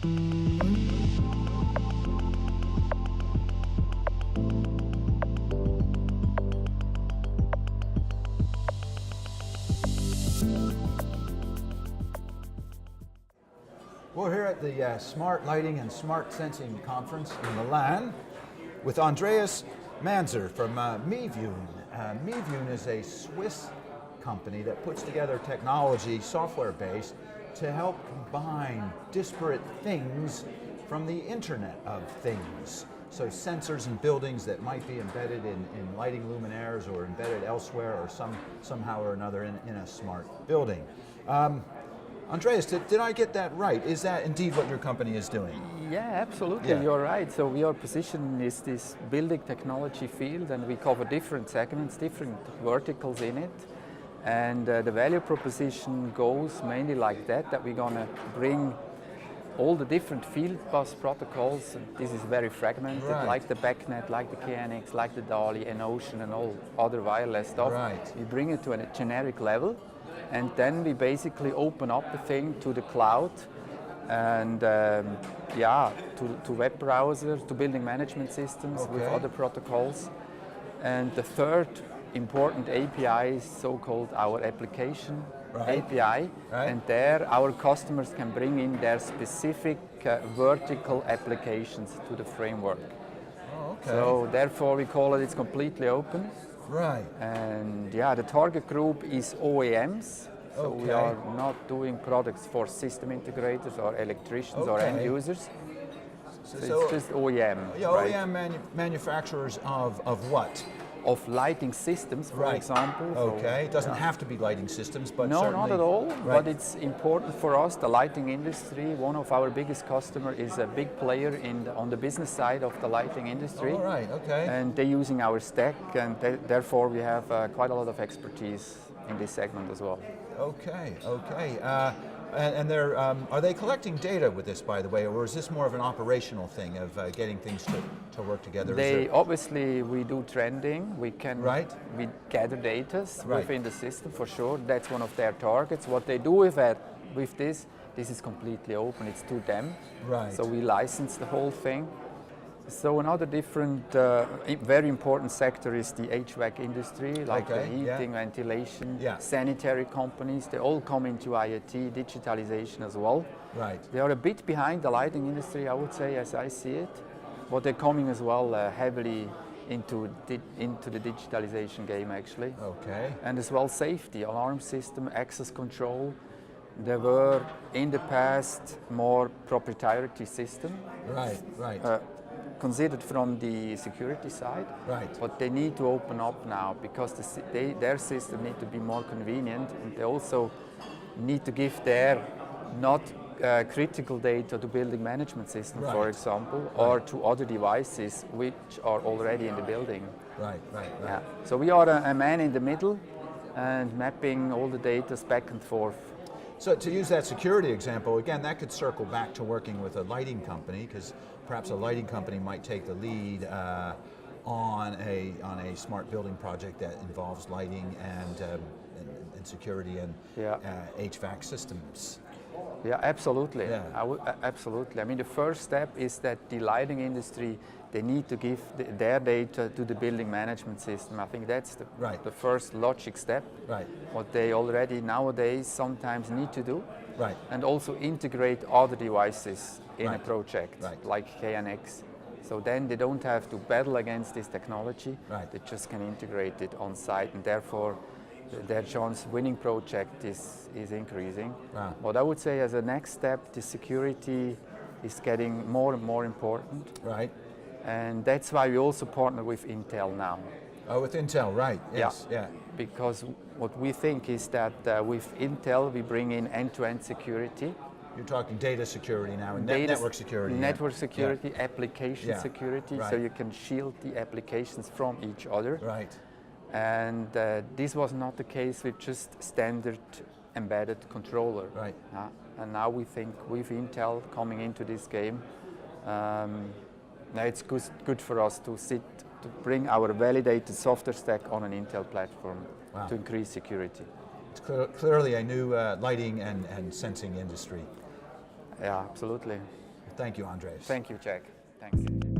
We're here at the Smart Lighting and Smart Sensing Conference in Milan with Andreas Manser from mivune. Mivune is a Swiss company that puts together technology, software-based, to help combine disparate things from the Internet of Things. So sensors in buildings that might be embedded in lighting luminaires or embedded elsewhere or somehow or another in a smart building. Andreas, did I get that right? Is that indeed what your company is doing? Yeah, absolutely, yeah. You're right. So we are positioned in this building technology field, and we cover different segments, different verticals in it. And the value proposition goes mainly like that we're going to bring all the different field bus protocols, and this is very fragmented, right, like the BACnet, like the KNX, like the DALI, and Ocean, and all other wireless stuff. Right. We bring it to a generic level, and then we basically open up the thing to the cloud and to web browsers, to building management systems, okay, with other protocols. And the third important API is so-called our application, right, API, right, and there our customers can bring in their specific vertical applications to the framework. Oh, okay. So therefore we call it's completely open. Right. And yeah, the target group is OEMs. So okay, we are not doing products for system integrators or electricians, okay, or end users. So it's just OEM. Yeah, right? OEM manufacturers of what? Of lighting systems, for right, example. Okay, it doesn't have to be lighting systems, but no, certainly, not at all. Right. But it's important for us, the lighting industry. One of our biggest customers is a big player on the business side of the lighting industry. All right, okay. And they're using our stack, and therefore we have quite a lot of expertise in this segment as well. Okay, okay. And they're, are they collecting data with this, by the way, or is this more of an operational thing of getting things to work together? Obviously, we do trending. We can we gather data within the system for sure. That's one of their targets. What they do with this is completely open. It's to them. Right. So we license the whole thing. So another different, very important sector is the HVAC industry, like the heating, ventilation, sanitary companies. They all come into IoT, digitalization as well. Right. They are a bit behind the lighting industry, I would say, as I see it, but they're coming as well heavily into the digitalization game, actually. Okay. And as well, safety, alarm system, access control. There were in the past more proprietary system. Right. Right. Considered from the security side, right, but they need to open up now because their system need to be more convenient, and they also need to give their not critical data to building management system, right, for example, right, or to other devices which are already in the building. Right, right, right. Yeah. So we are a man in the middle and mapping all the data back and forth. So to use that security example, again, that could circle back to working with a lighting company, because perhaps a lighting company might take the lead on a smart building project that involves lighting and security and HVAC systems. Yeah, absolutely. Yeah. Absolutely. I mean, the first step is that the lighting industry, they need to give their data to the building management system. I think that's the first logic step. Right. What they already nowadays sometimes need to do. Right. And also integrate other devices in a project, like KNX. So then they don't have to battle against this technology. Right. They just can integrate it on site, and therefore their chance winning project is increasing. Wow. But I would say as a next step, the security is getting more and more important. Right. And that's why we also partner with Intel now. Oh, with Intel, right, yes, yeah. Because what we think is that with Intel we bring in end-to-end security. You're talking data security now, and network security. Network security, application security, so you can shield the applications from each other. Right. And this was not the case with just standard embedded controller. Right. And now we think with Intel coming into this game, now it's good for us to bring our validated software stack on an Intel platform to increase security. It's clearly a new lighting and sensing industry. Yeah, absolutely. Thank you, Andreas. Thank you, Jack. Thanks.